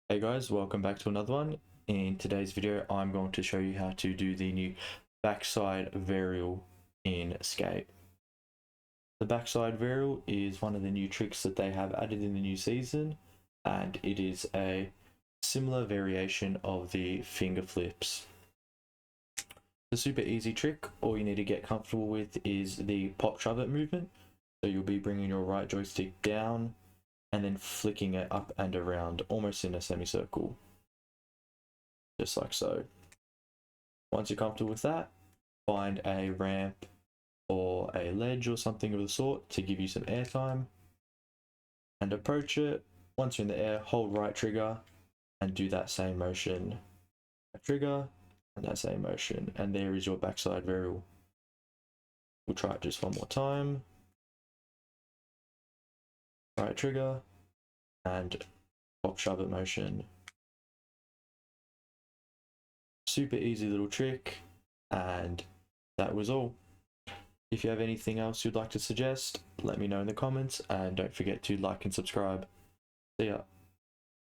Hey guys, welcome back to another one. In today's video, I'm going to show you how to do the new backside varial in Skate. The backside varial is one of the new tricks that they have added in the new season, and it is a similar variation of the finger flips. The super easy trick, all you need to get comfortable with is the pop shove it movement. So you'll be bringing your right joystick down and then flicking it up and around, almost in a semicircle. Just like so. Once you're comfortable with that, find a ramp or a ledge or something of the sort to give you some air time and approach it. Once you're in the air, hold right trigger and do that same motion. Trigger and that same motion, and there is your backside varial. We'll try it just one more time. Right trigger and pop shove it motion. Super easy little trick, and that was all. If you have anything else you'd like to suggest, let me know in the comments, and don't forget to like and subscribe. See ya.